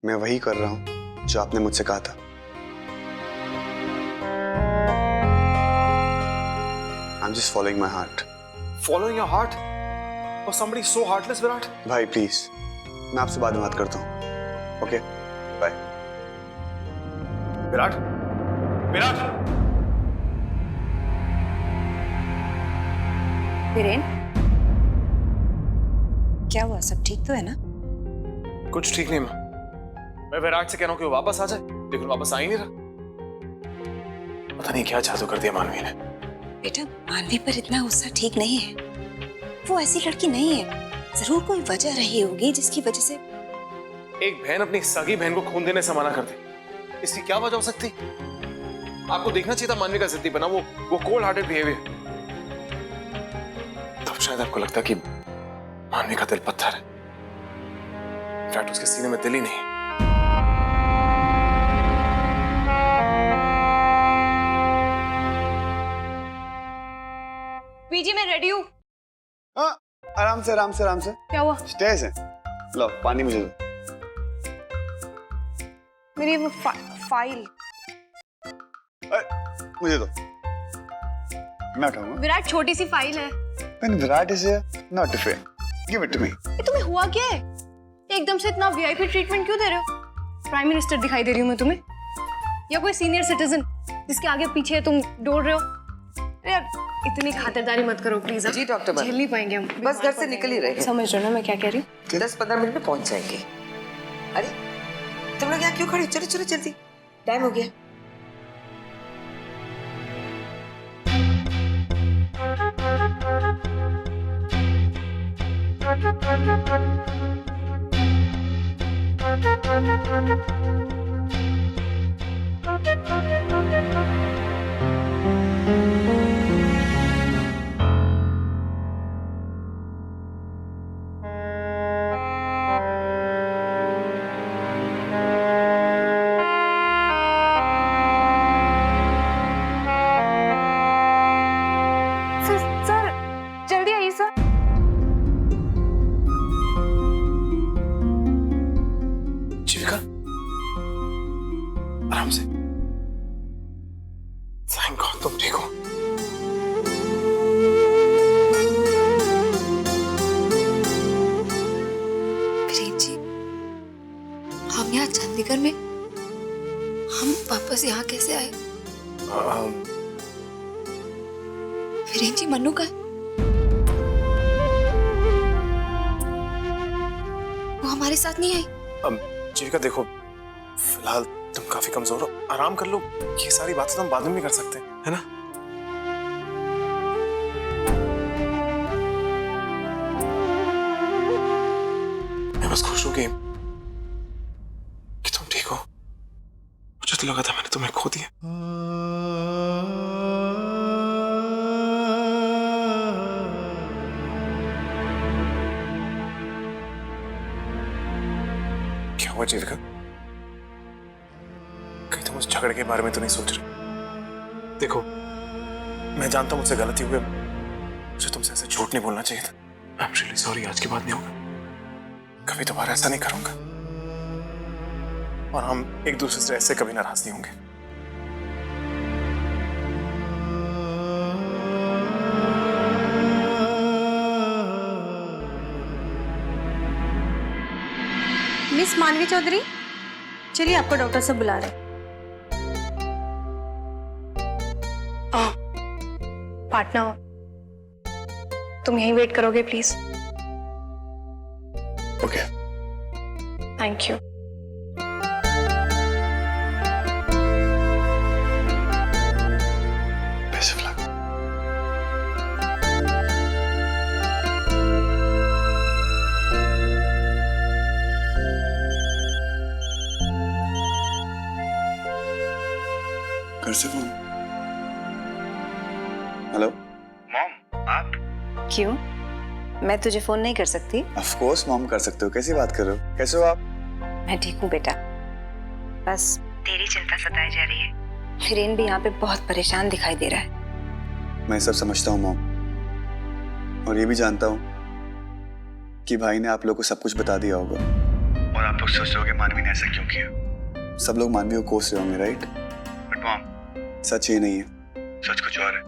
मैं वही कर रहा हूँ जो आपने मुझसे कहा था। I'm just following my heart. Following your heart? For somebody so heartless, Virat? भाई प्लीज, मैं आपसे बाद में बात करता हूँ। Okay, bye. विराट, विराट। वीरेन, क्या हुआ? सब ठीक तो है ना? कुछ ठीक नहीं माँ। मैं विराट से कह रहा हूँ कि वो वापस आ जाए, लेकिन वापस आ ही नहीं रहा। पता नहीं क्या जादू कर दिया मानवी ने। बेटा, मानवी पर इतना गुस्सा ठीक नहीं है। वो ऐसी लड़की नहीं है। जरूर कोई वजह रही होगी जिसकी वजह से। एक बहन अपनी सगी बहन को खून देने से मना कर दे, इसकी क्या वजह हो सकती? आपको देखना चाहिए था मानवी का जिद्दी बना, वो कोल्ड हार्टेड बिहेवियर। तब शायद आपको लगता कि मानवी का दिल पत्थर है। विराट, उसके सीने में दिल ही नहीं। पीजी में रेडी हूँ। हाँ, आराम से आराम से आराम से। क्या हुआ? स्टेज है। लो पानी मुझे दो। मेरी वो फाइल। मुझे दो, मैं उठाऊंगा। विराट, छोटी सी फाइल है। When Virat is here, not to fail. Give it to me. ये तुम्हें हुआ क्या है? एकदम से इतना वीआईपी ट्रीटमेंट क्यों दे रहे हो? प्राइम मिनिस्टर दिखाई दे रही हूँ मैं तुम्हें, या कोई सीनियर सिटीजन जिसके आगे पीछे तुम दौड़ रहे हो? यार, इतनी खातिरदारी मत करो प्लीज। जी डॉक्टर, झेल नहीं पाएंगे हम। बस घर से निकल ही रहे हैं। समझ रहे हो ना मैं क्या कह रही हूँ? 10-15 मिनट में पहुंच जाएंगे। अरे तुम लोग यहाँ क्यों खड़े? चलो चलो जल्दी, टाइम हो गया। सर, जल्दी आइए सर। जीविका, आराम से। थैंक गॉड तुम ठीक हो। वीरेन जी, हम यहाँ चंडीगढ़ में, हम वापस यहाँ कैसे आए? वीरेन जी, मन्नू का है? वो हमारे साथ नहीं आई? जीविका देखो, फिलहाल तुम काफी कमजोर हो, आराम कर लो। ये सारी बातें तो हम बाद में भी कर सकते हैं, है ना? मैं बस खुश हूं कि तुम ठीक हो। मुझे तो लगा था मैंने तुम्हें खो दिया। क्या हुआ जीविका? कहीं तुम उस झगड़े के बारे में तो नहीं सोच रहे? देखो, मैं जानता हूं मुझसे गलती हुई, मुझे तुमसे ऐसे झूठ नहीं बोलना चाहिए था। आई एम रियली सॉरी, आज के बाद नहीं होगा। कभी दोबारा ऐसा नहीं करूंगा, और हम एक दूसरे से ऐसे कभी नाराज नहीं होंगे। मिस मानवी चौधरी, चलिए आपको डॉक्टर साहब बुला रहे हैं। पार्टनर, तुम यहीं वेट करोगे please? Okay. Thank you. Best of luck. घर से फोन। हेलो मॉम, आप? क्यों? मैं तुझे फोन नहीं कर सकती? ऑफ कोर्स मॉम, कर सकते हो। कैसी बात कर रहे हो? कैसे हो आप? मैं ठीक हूँ बेटा, बस तेरी चिंता सताई जा रही है। वीरेन भी यहाँ पे बहुत परेशान दिखाई दे रहा है। मैं सब समझता हूँ मॉम, और ये भी जानता हूँ कि भाई ने आप लोग को सब कुछ बता दिया होगा। और आप लोग सोच रहे हो कि मानवी ने ऐसा क्यों किया। सब लोग मानवी को कोस रहे होंगे, राइट? बट मॉम, सच ये नहीं है, सच कुछ और है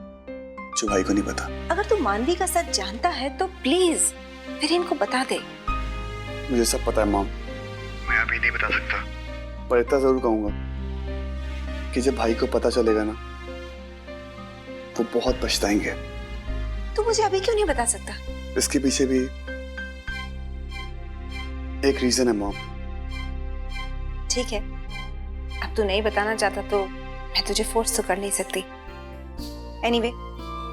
जो भाई को नहीं पता। अगर तू मानवी का सच जानता है तो प्लीज फिर इनको बता दे। मुझे सब पता है मॉम, मैं अभी नहीं बता सकता, पर इतना जरूर कहूंगा कि जब भाई को पता चलेगा ना, वो बहुत पछताएंगे। तू मुझे अभी क्यों नहीं बता सकता? इसके पीछे भी एक रीजन है मॉम। ठीक है, अब तू नहीं बताना चाहता तो मैं तुझे फोर्स तो कर नहीं सकती। एनीवे,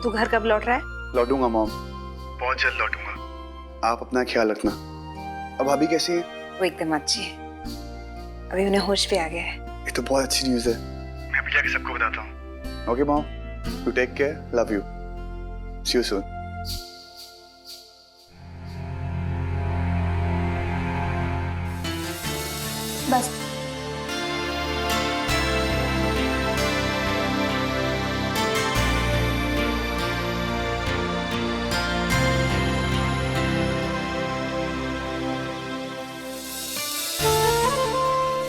तू घर कब लौट रहा है? लौटूंगा मॉम, बहुत जल्द लौटूंगा। आप अपना ख्याल रखना। अब भाभी कैसी है? वो एकदम अच्छी है, अभी उन्हें होश भी आ गया है। ये तो बहुत अच्छी न्यूज़ है। मैं अभी जाके सबको बताता हूँ। Okay mom, you take care, love you, see you soon. बस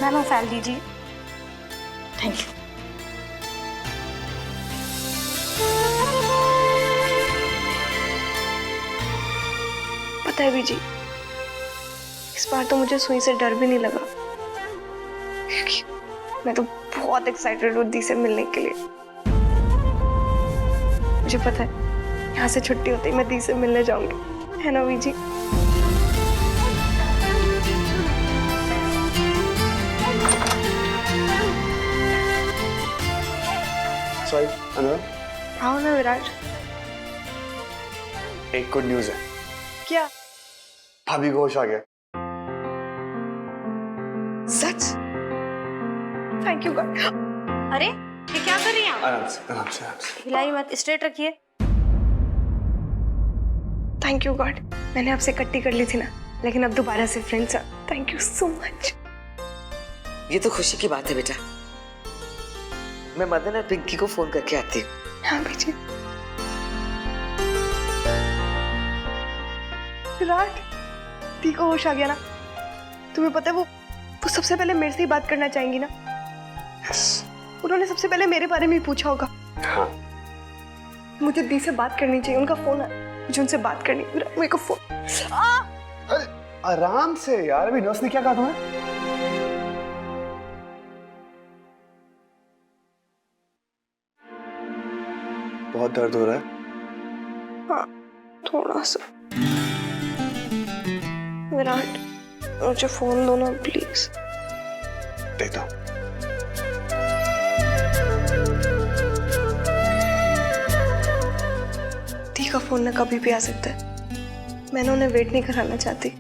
मैम फैल दीजिए। Thank you. पता है बीजी, इस बार तो मुझे सुई से डर भी नहीं लगा, क्योंकि मैं तो बहुत एक्साइटेड हूँ दी से मिलने के लिए। मुझे पता है यहाँ से छुट्टी होती ही मैं दी से मिलने जाऊंगी, है ना बीजी? सॉरी अनुराग, आओ ना विराट। एक गुड न्यूज़ है। क्या? भाभी को होश आ गया। सच? Thank you God. अरे ये क्या कर रही हैं आप? आराम से आराम से आराम से। हिलाई मत, स्ट्रेट रखिए। थैंक यू गॉड, मैंने आपसे कट्टी कर ली थी ना, लेकिन अब दोबारा से friends. Thank you so much. ये तो खुशी की बात है बेटा। मैं मदन और पिंकी को फोन करके आती हूँ। हाँ भेजिए। विराट, दी को होश आ गया ना? तुम्हें पता है वो सबसे पहले मेरे से ही बात करना चाहेंगी ना? यस। उन्होंने सबसे पहले मेरे बारे में ही पूछा होगा। हाँ। मुझे दी से बात करनी चाहिए, उनका फोन है, मुझे उनसे बात करनी है। मेरे को फोन। अरे आराम से यार, अभी नर्स ने क्या कहा तुम्हें? बहुत दर्द हो रहा है? हाँ, थोड़ा सा। विराट, मुझे फोन दो ना प्लीज। देता हूँ। दी का फोन ना कभी भी आ सकता है, मैंने उन्हें वेट नहीं कराना चाहती।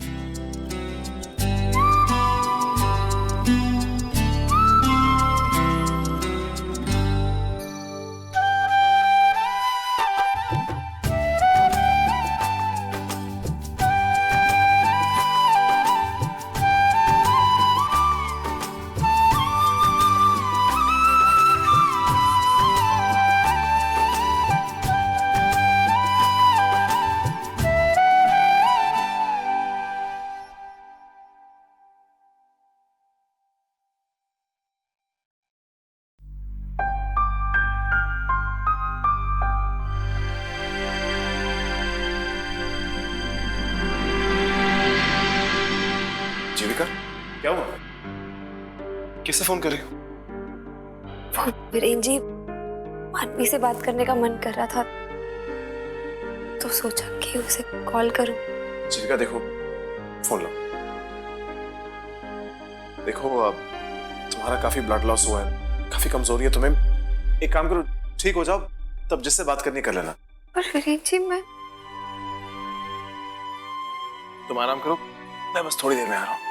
जीविका, क्या हुआ? किससे फोन कर रही हो? वीरेन जी, मानवी से बात करने का मन कर रहा था तो सोचा कि उसे कॉल करूं। जीविका देखो, फोन लो। देखो अब तुम्हारा काफी ब्लड लॉस हुआ है, काफी कमजोरी है तुम्हें। एक काम करो, ठीक हो जाओ तब जिससे बात करनी कर लेना। पर वीरेन जी तुम आराम करो, मैं बस थोड़ी देर में आ रहा हूँ।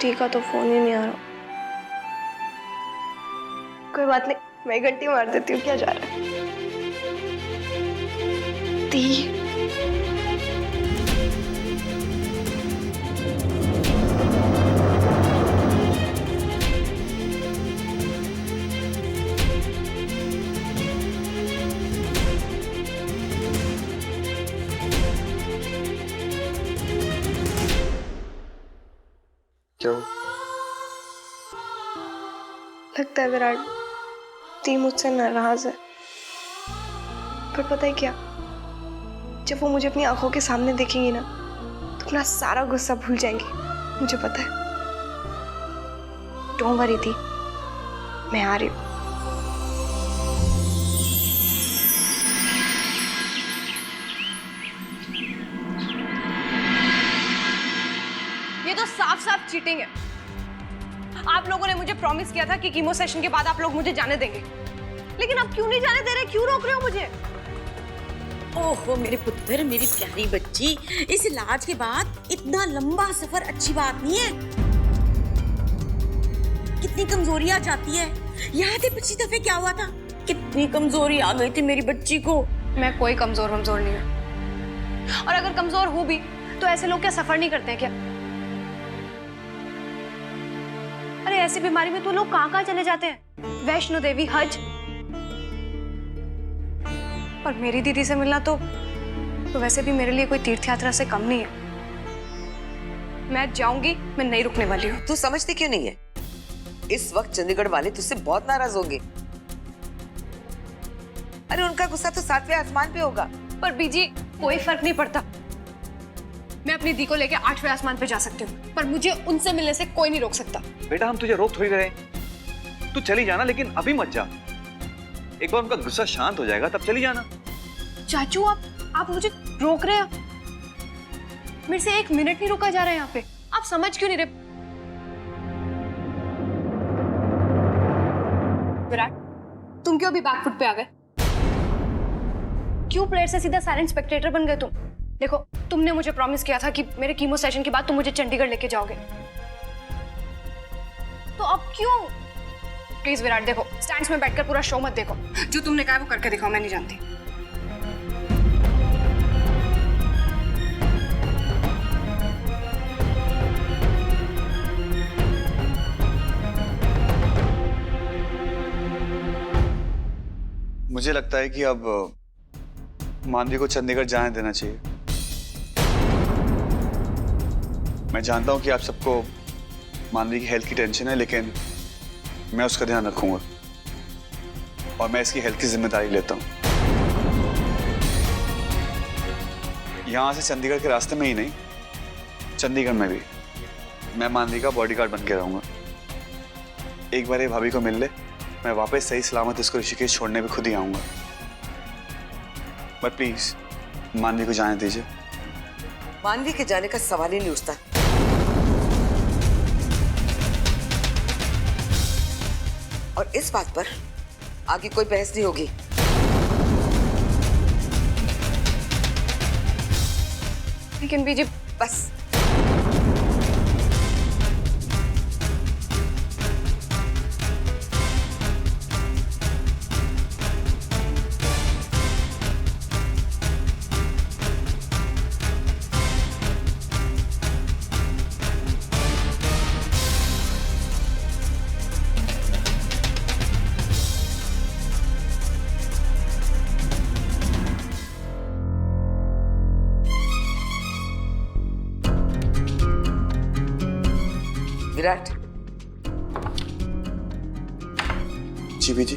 ठीक है, तो फोन ही नहीं आ रहा। कोई बात नहीं, मैं घंटी मार देती हूँ, क्या जा रहा है? दी, क्या हो? लगता है विराट दी मुझसे नाराज है, पर पता है क्या, जब वो मुझे अपनी आंखों के सामने देखेंगी ना तो अपना सारा गुस्सा भूल जाएंगी, मुझे पता है। डोंट वरी दी, मैं आ रही हूँ। ये तो साफ साफ चीटिंग है। आप लोगों ने मुझे प्रॉमिस किया था कि कीमो सेशन के बाद आप लोग मुझे जाने देंगे, लेकिन अब क्यों नहीं जाने दे रहे? क्यों रोक रहे हो मुझे? ओहो मेरे पुत्र, मेरी प्यारी बच्ची, इस इलाज के बाद इतना लंबा सफर अच्छी बात नहीं है। कितनी कमजोरी आ जाती है। याद है पिछली दफे क्या हुआ था? कितनी कमजोरी आ गई थी मेरी बच्ची को। मैं कोई कमजोर नहीं हूँ, और अगर कमजोर हूँ भी तो ऐसे लोग क्या सफर नहीं करते हैं क्या? अरे ऐसी बीमारी में तो लोग कहाँ चले जाते हैं, वैष्णो देवी, हज। और मेरी दीदी से मिलना तो वैसे भी मेरे लिए कोई तीर्थ यात्रा से कम नहीं है। मैं जाऊंगी, मैं नहीं रुकने वाली हूँ। तू समझती क्यों नहीं है? इस वक्त चंडीगढ़ वाले तुझसे बहुत नाराज होंगे। अरे उनका गुस्सा तो 7वें आसमान पे होगा। पर बीजी कोई फर्क नहीं पड़ता, मैं अपनी दी को लेके 8वें आसमान पे जा सकती हूँ, पर मुझे उनसे मिलने से कोई नहीं रोक सकता। बेटा हम तुझे रोक थोड़ी रहे, तू चली जाना, लेकिन अभी मत जा। एक बार उनका गुस्सा शांत हो जाएगा तब चली जाना। चाचू आप मुझे रोक रहे हैं? मेरे से 1 मिनट नहीं रुका जा रहा है यहाँ पे। आप समझ क्यों नहीं रहे? विराट, तुम क्यों अभी बैकफुट पे आ गए? क्यों प्लेयर से सीधा साइलेंट स्पेक्टेटर बन गए तुम? देखो, तुमने मुझे प्रॉमिस किया था कि मेरे कीमो सेशन के बाद तुम मुझे चंडीगढ़ लेके जाओगे, तो अब क्यों? प्लीज विराट, देखो, स्टैंड्स में बैठकर पूरा शो मत देखो। जो तुमने कहा है वो करके दिखाओ, मैं नहीं जानती। मुझे लगता है कि अब मानवी को चंडीगढ़ जाने देना चाहिए। मैं जानता हूं कि आप सबको मानवी की हेल्थ की टेंशन है, लेकिन मैं उसका ध्यान रखूंगा और मैं इसकी हेल्थ की जिम्मेदारी लेता हूं। यहां से चंडीगढ़ के रास्ते में ही नहीं, चंडीगढ़ में भी मैं मानवी का बॉडीगार्ड बन के रहूंगा। एक बार ये भाभी को मिल ले, मैं वापस सही सलामत इसको ऋषिकेश छोड़ने भी खुद ही आऊंगा। बट प्लीज मानवी को जाने दीजिए। मानवी के जाने का सवाल ही नहीं उठता। और इस बात पर आगे कोई बहस नहीं होगी। लेकिन बीजी, बस विराट, जी बीजी।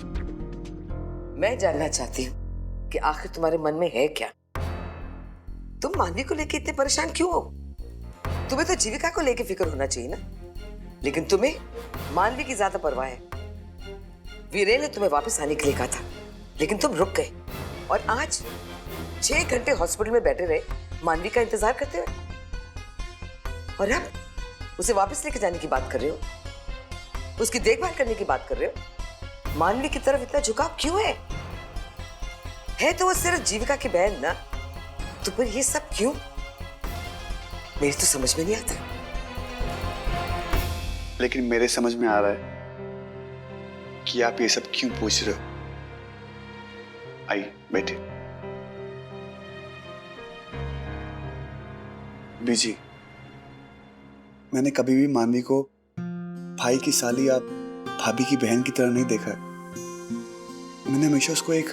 मैं जानना चाहती हूँ कि आखिर तुम्हारे मन में है क्या? तुम मानवी को लेके इतने परेशान क्यों हो? तुम्हें तो जीविका को लेके फिक्र होना चाहिए ना, लेकिन तुम्हें मानवी की ज्यादा परवाह है। वीरेन ने तुम्हें वापस आने के लिए कहा था, लेकिन तुम रुक गए और आज 6 घंटे हॉस्पिटल में बैठे रहे मानवी का इंतजार करते हुए, और अब उसे वापस लेके जाने की बात कर रहे हो, उसकी देखभाल करने की बात कर रहे हो। मानवी की तरफ इतना झुकाव क्यों है? तो वो सिर्फ जीविका की बहन ना, तो फिर ये सब क्यों? मेरी तो समझ में नहीं आता। लेकिन मेरे समझ में आ रहा है कि आप ये सब क्यों पूछ रहे हो। आइए बैठिए। बीजी, मैंने कभी भी मानवी को भाई की साली या भाभी की बहन की तरह नहीं देखा है। मैंने हमेशा उसको एक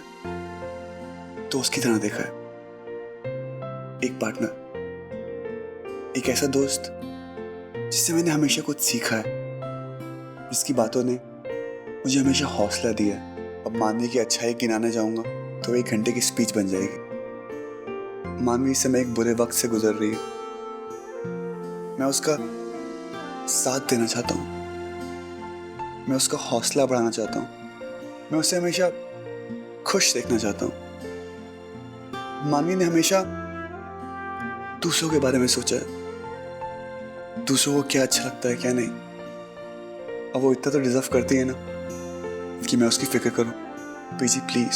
दोस्त की तरह देखा है, एक पार्टनर, एक ऐसा दोस्त जिससे मैंने हमेशा कुछ सीखा है, जिसकी बातों ने मुझे हमेशा हौसला दिया है। अब मानवी की अच्छाई गिनाने जाऊंगा तो 1 घंटे की स्पीच बन जाएगी। मानवी इस समय एक बुरे वक्त से गुजर रही है। मैं उसका साथ देना चाहता हूँ, मैं उसका हौसला बढ़ाना चाहता हूँ, मैं उसे हमेशा खुश देखना चाहता हूँ। मानवी ने हमेशा दूसरों के बारे में सोचा है, दूसरों को क्या अच्छा लगता है क्या नहीं। अब वो इतना तो डिजर्व करती है ना कि मैं उसकी फिक्र करूं। पीजी प्लीज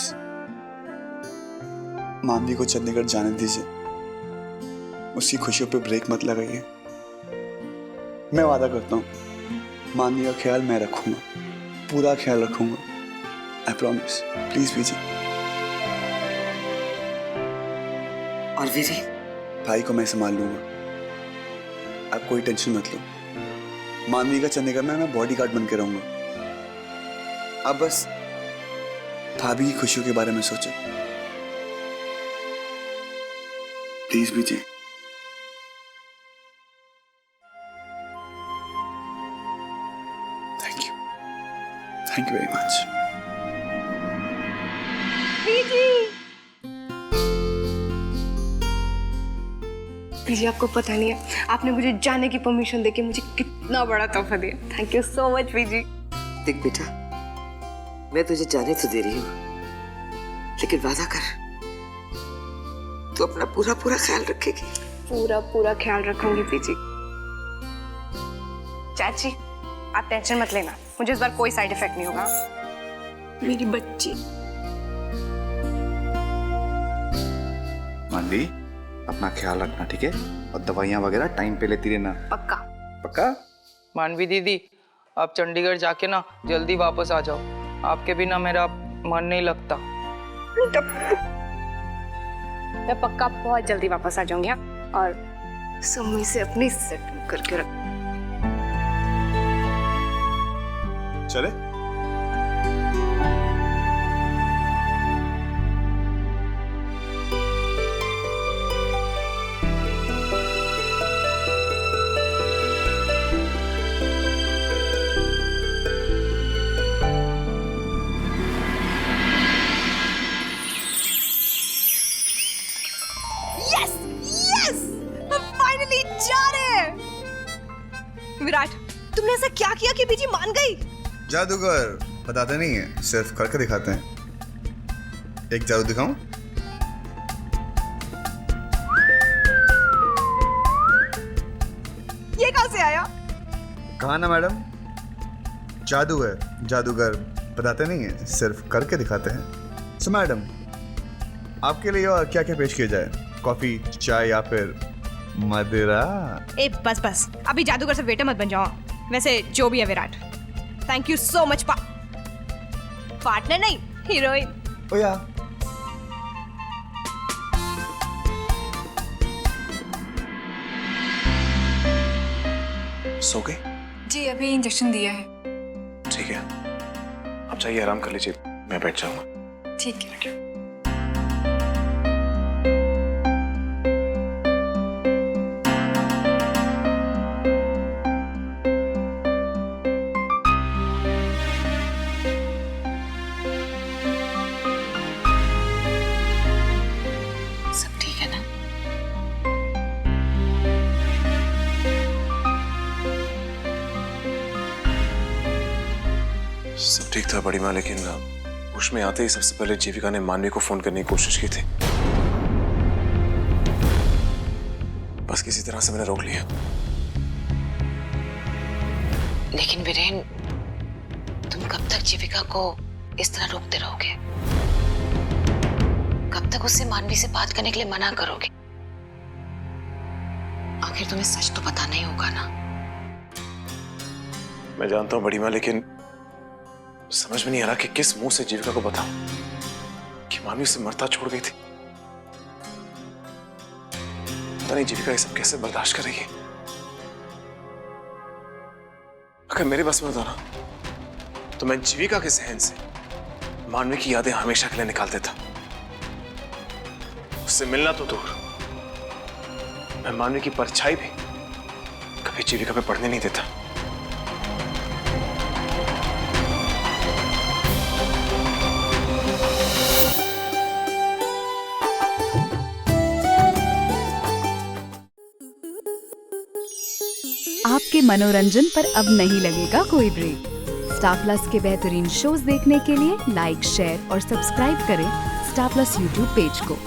मानवी को चंडीगढ़ जाने दीजिए, उसकी खुशियों पे ब्रेक मत लगाइए। मैं वादा करता हूं मानवी का ख्याल मैं रखूंगा, पूरा ख्याल रखूंगा। I promise. Please PG. और वीरेन? भाई को मैं संभाल लूंगा, आप कोई टेंशन मत लो। मानवी का चंडीगढ़ में मैं बॉडीगार्ड बन के रहूंगा। अब बस भाभी की खुशियों के बारे में सोचो प्लीज बीजी। Thank you very much. जी आपको पता नहीं है, आपने मुझे जाने की परमिशन देके मुझे कितना बड़ा तोहफा दिया। थैंक यू सो मच बीजी। देख बेटा, मैं तुझे जाने तो दे रही हूँ, लेकिन वादा कर तू अपना पूरा पूरा ख्याल रखेगी। पूरा ख्याल रखूंगी बीजी। चाची आप टेंशन मत लेना, मुझे इस बार कोई साइड इफेक्ट नहीं होगा। मेरी बच्ची। मानवी अपना ख्याल रखना, ठीक है? और दवाइयाँ वगैरह टाइम पे लेती रहना। पक्का। पक्का? मानवी दीदी, आप चंडीगढ़ जाके ना जल्दी वापस आ जाओ, आपके बिना मेरा मन नहीं लगता। मैं पक्का बहुत जल्दी वापस आ जाऊंगी। और सुम्मी से अपनी सेट करके रख। चले? विराट, तुमने ऐसा क्या किया कि बीजी मान गई? जादूगर बताते नहीं है, सिर्फ करके दिखाते हैं। एक जादू दिखाऊं? ये कहां से आया? कहा ना मैडम, जादू है, जादूगर बताते नहीं है, सिर्फ करके दिखाते हैं। सो मैडम, आपके लिए और क्या क्या पेश किया जाए? कॉफी, चाय या फिर मदिरा? ए बस बस, अभी जादूगर से वेटर मत बन जाओ। वैसे जो भी है Virat, thank you so much. Partner नहीं, हीरोइन। ओ या सो गए? जी अभी इंजेक्शन दिया है। ठीक है, आप चाहिए आराम कर लीजिए, मैं बैठ जाऊंगा। ठीक है। सब ठीक है ना? सब ठीक था बड़ी माँ, लेकिन होश में आते ही सबसे पहले जीविका ने मानवी को फोन करने की कोशिश की थी। बस किसी तरह से मैंने रोक लिया। लेकिन वीरेन, तुम कब तक जीविका को इस तरह रोकते रहोगे? कब तक उससे मानवी से बात करने के लिए मना करोगे? आखिर तुम्हें सच तो बताना ही होगा ना। मैं जानता हूँ बड़ी माँ, लेकिन समझ में नहीं आ रहा कि किस मुंह से जीविका को बताऊं कि मानवी उसे मरता छोड़ गई थी। पता नहीं जीविका ये सब कैसे बर्दाश्त कर रही है। अगर मेरे बस में होता ना, तो मैं जीविका के जहन से मानवी की यादें हमेशा के लिए निकाल देता। उससे मिलना तो दूर, मैं मानवी की परछाई भी कभी जीविका पे पढ़ने नहीं देता। आपके मनोरंजन पर अब नहीं लगेगा कोई ब्रेक। स्टार प्लस के बेहतरीन शोज देखने के लिए लाइक, शेयर और सब्सक्राइब करें स्टार प्लस यूट्यूब पेज को।